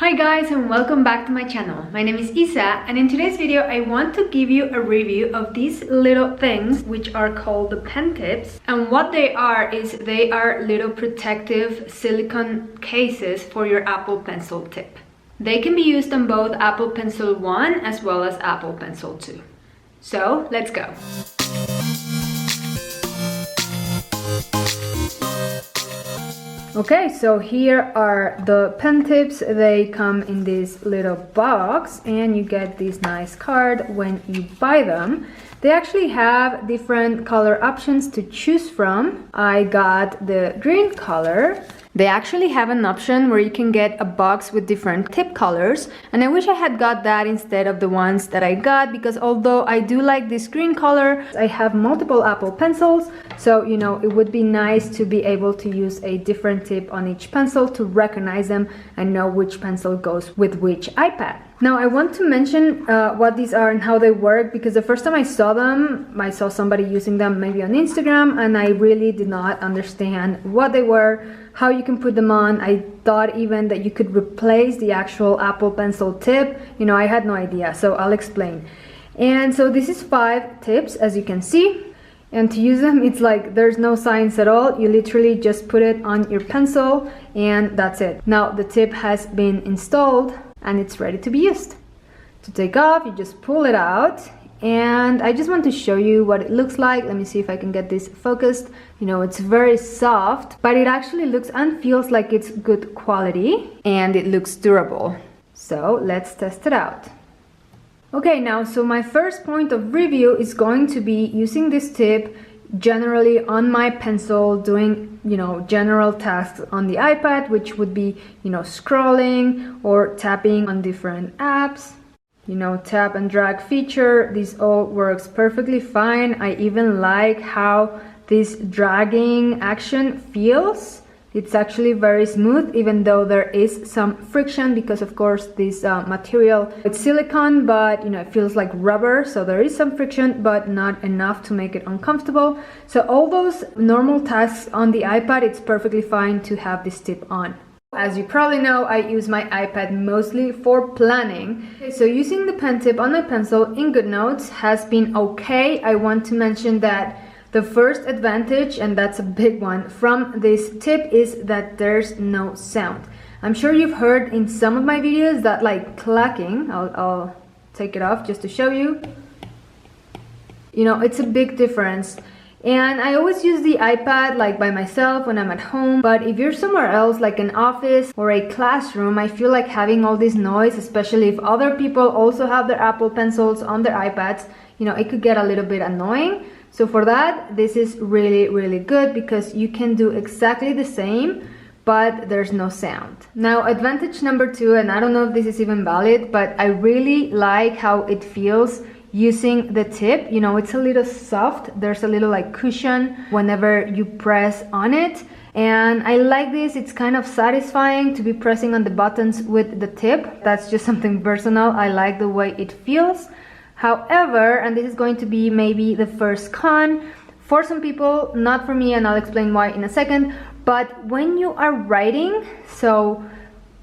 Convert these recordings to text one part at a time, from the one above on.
Hi guys, and welcome back to my channel. My name is Isa, and in today's video I want to give you a review of these little things which are called the pen tips. And what they are is they are little protective silicone cases for your Apple Pencil tip. They can be used on both Apple Pencil 1 as well as Apple Pencil 2. So let's go. Okay, so here are the pen tips. They come in this little box and you get this nice card when you buy them. They actually have different color options to choose from. I got the green color. They actually have an option where you can get a box with different tip colors, and I wish I had got that instead of the ones that I got, because although I do like this green color, I have multiple Apple pencils, so you know, it would be nice to be able to use a different tip on each pencil to recognize them and know which pencil goes with which iPad. Now I want to mention what these are and how they work, because the first time I saw them, I saw somebody using them maybe on Instagram, and I really did not understand what they were, how you can put them on. I thought even that you could replace the actual Apple Pencil tip. You know, I had no idea, so I'll explain. And so this is 5 tips, as you can see. And to use them, it's like there's no science at all. You literally just put it on your pencil and that's it. Now the tip has been installed and it's ready to be used. To take off, you just pull it out, and I just want to show you what it looks like. Let me see if I can get this focused. You know, it's very soft, but it actually looks and feels like it's good quality, and it looks durable. So let's test it out. Okay, now, so my first point of review is going to be using this tip generally on my pencil, doing, you know, general tasks on the iPad, which would be, you know, scrolling or tapping on different apps. You know, tap and drag feature, this all works perfectly fine. I even like how this dragging action feels. It's actually very smooth, even though there is some friction, because of course this material, it's silicone, but you know, it feels like rubber, so there is some friction, but not enough to make it uncomfortable. So all those normal tasks on the iPad, it's perfectly fine to have this tip on. As you probably know, I use my iPad mostly for planning. So using the pen tip on my pencil in GoodNotes has been okay. I want to mention that the first advantage, and that's a big one, from this tip is that there's no sound. I'm sure you've heard in some of my videos that like clacking. I'll take it off just to show you. You know, it's a big difference. And I always use the iPad like by myself when I'm at home, but if you're somewhere else like an office or a classroom, I feel like having all this noise, especially if other people also have their Apple Pencils on their iPads, you know, it could get a little bit annoying. So for that, this is really, really good, because you can do exactly the same, but there's no sound. Now, advantage number 2, and I don't know if this is even valid, but I really like how it feels using the tip. You know, it's a little soft. There's a little like cushion whenever you press on it. And I like this. It's kind of satisfying to be pressing on the buttons with the tip. That's just something personal. I like the way it feels. However, and this is going to be maybe the first con for some people, not for me, and I'll explain why in a second, but when you are writing, so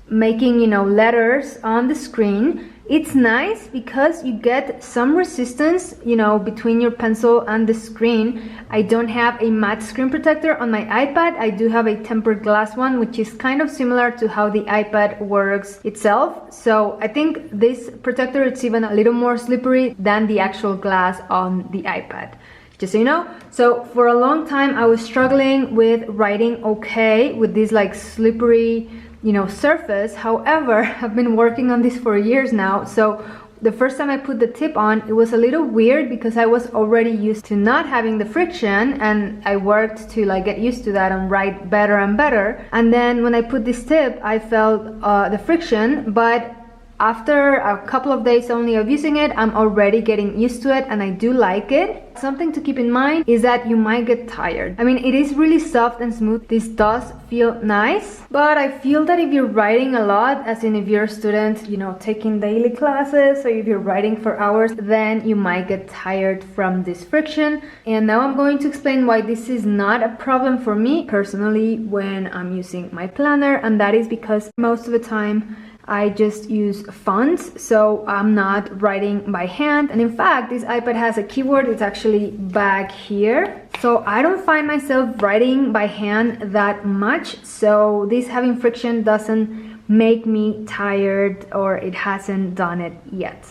making, you know, letters on the screen, it's nice because you get some resistance, you know, between your pencil and the screen. I don't have a matte screen protector on my iPad. I do have a tempered glass one, which is kind of similar to how the iPad works itself. So I think this protector, it's even a little more slippery than the actual glass on the iPad. Just so you know. So for a long time I was struggling with writing okay with this like slippery, you know, surface. However, I've been working on this for years now, so the first time I put the tip on, it was a little weird because I was already used to not having the friction, and I worked to like get used to that and write better and better. And then when I put this tip, I felt the friction, but after a couple of days only of using it, I'm already getting used to it, and I do like it. Something to keep in mind is that you might get tired. I mean, it is really soft and smooth. This does feel nice, but I feel that if you're writing a lot, as in if you're a student, you know, taking daily classes, or if you're writing for hours, then you might get tired from this friction. And now I'm going to explain why this is not a problem for me personally when I'm using my planner, and that is because most of the time I just use fonts, so I'm not writing by hand. And in fact, this iPad has a keyboard, it's actually back here. So I don't find myself writing by hand that much, so this having friction doesn't make me tired, or it hasn't done it yet.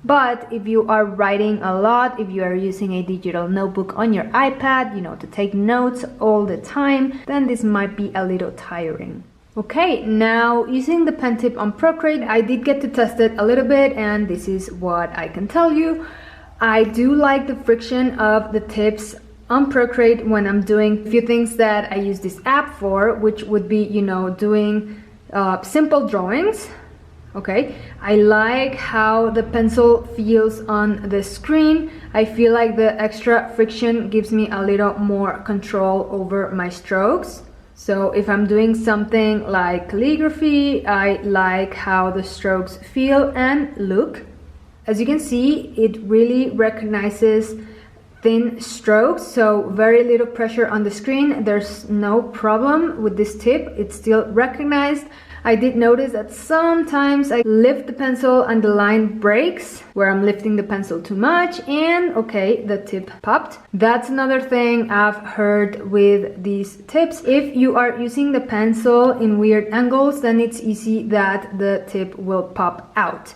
But if you are writing a lot, if you are using a digital notebook on your iPad, you know, to take notes all the time, then this might be a little tiring. Okay, now using the pen tip on Procreate, I did get to test it a little bit, and this is what I can tell you. I do like the friction of the tips on Procreate when I'm doing a few things that I use this app for, which would be, you know, doing simple drawings. Okay, I like how the pencil feels on the screen. I feel like the extra friction gives me a little more control over my strokes. So if I'm doing something like calligraphy, I like how the strokes feel and look. As you can see, it really recognizes thin strokes, so very little pressure on the screen. There's no problem with this tip, it's still recognized. I did notice that sometimes I lift the pencil and the line breaks where I'm lifting the pencil too much, and okay, the tip popped. That's another thing I've heard with these tips. If you are using the pencil in weird angles, then it's easy that the tip will pop out.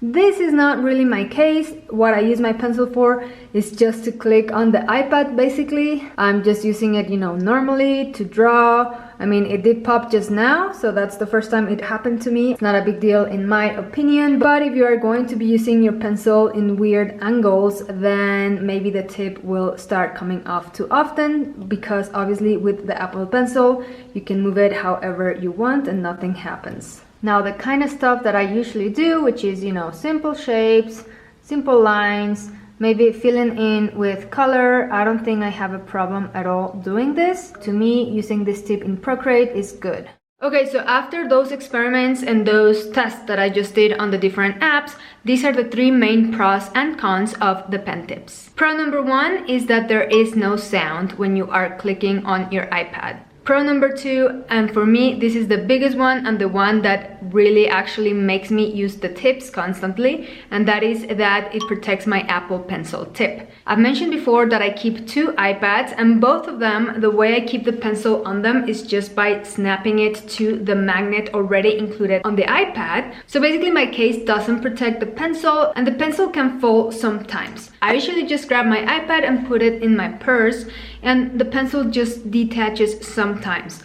This is not really my case. What I use my pencil for is just to click on the iPad, basically. I'm just using it, you know, normally to draw. I mean, it did pop just now, so that's the first time it happened to me. It's not a big deal in my opinion, but if you are going to be using your pencil in weird angles, then maybe the tip will start coming off too often, because obviously with the Apple Pencil, you can move it however you want and nothing happens. Now, the kind of stuff that I usually do, which is, you know, simple shapes, simple lines, maybe filling in with color, I don't think I have a problem at all doing this. To me, using this tip in Procreate is good. Okay, so after those experiments and those tests that I just did on the different apps, these are the three main pros and cons of the pen tips. Pro number one is that there is no sound when you are clicking on your iPad. Pro number two, and for me this is the biggest one and the one that really actually makes me use the tips constantly, and that is that it protects my Apple Pencil tip. I've mentioned before that I keep two iPads, and both of them, the way I keep the pencil on them is just by snapping it to the magnet already included on the iPad. So basically my case doesn't protect the pencil, and the pencil can fall sometimes. I usually just grab my iPad and put it in my purse, and the pencil just detaches sometimes.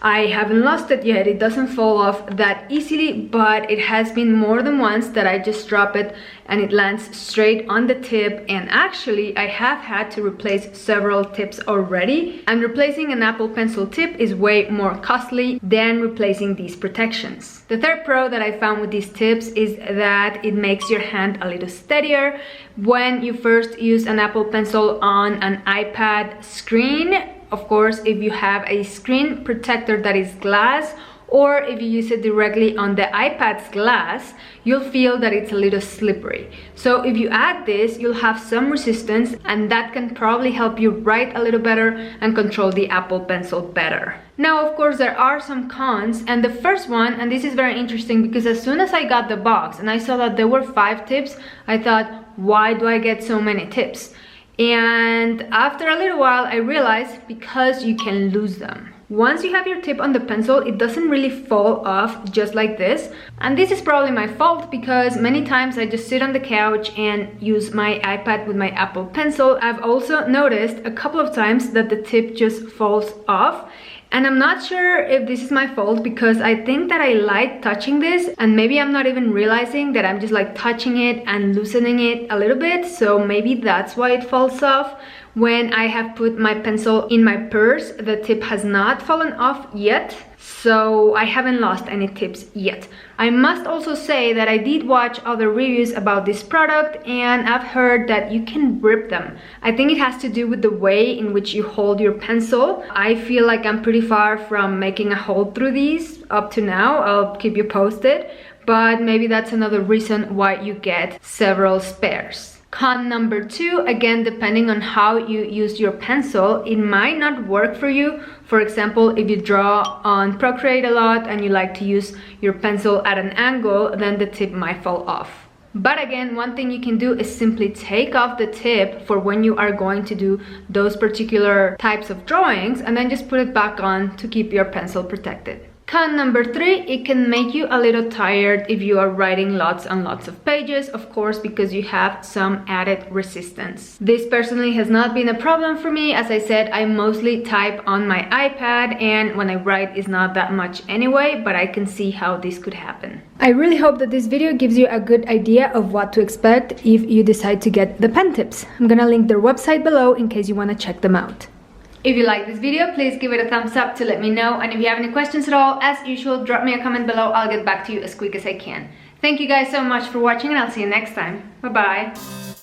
I haven't lost it yet, it doesn't fall off that easily, but it has been more than once that I just drop it and it lands straight on the tip, and actually I have had to replace several tips already, and replacing an Apple Pencil tip is way more costly than replacing these protections. The third pro that I found with these tips is that it makes your hand a little steadier. When you first use an Apple Pencil on an iPad screen, of course, if you have a screen protector that is glass, or if you use it directly on the iPad's glass, you'll feel that it's a little slippery. So if you add this, you'll have some resistance, and that can probably help you write a little better and control the Apple Pencil better. Now, of course, there are some cons, and the first one, and this is very interesting because as soon as I got the box and I saw that there were 5 tips, I thought, why do I get so many tips? And after a little while I realized because you can lose them. Once you have your tip on the pencil, it doesn't really fall off just like this. And this is probably my fault because many times I just sit on the couch and use my iPad with my Apple Pencil. I've also noticed a couple of times that the tip just falls off. And I'm not sure if this is my fault because I think that I like touching this, and maybe I'm not even realizing that I'm just like touching it and loosening it a little bit, so maybe that's why it falls off. When I have put my pencil in my purse, the tip has not fallen off yet, so I haven't lost any tips yet. I must also say that I did watch other reviews about this product, and I've heard that you can rip them. I think it has to do with the way in which you hold your pencil. I feel like I'm pretty far from making a hole through these up to now. I'll keep you posted, but maybe that's another reason why you get several spares. Con number 2, again, depending on how you use your pencil, it might not work for you. For example, if you draw on Procreate a lot and you like to use your pencil at an angle, then the tip might fall off. But again, one thing you can do is simply take off the tip for when you are going to do those particular types of drawings, and then just put it back on to keep your pencil protected. Con number 3, it can make you a little tired if you are writing lots and lots of pages, of course, because you have some added resistance. This personally has not been a problem for me. As I said, I mostly type on my iPad, and when I write is not that much anyway, but I can see how this could happen. I really hope that this video gives you a good idea of what to expect if you decide to get the pen tips. I'm gonna link their website below in case you want to check them out. If you like this video, please give it a thumbs up to let me know, and if you have any questions at all, as usual, drop me a comment below. I'll get back to you as quick as I can. Thank you guys so much for watching, and I'll see you next time. Bye bye.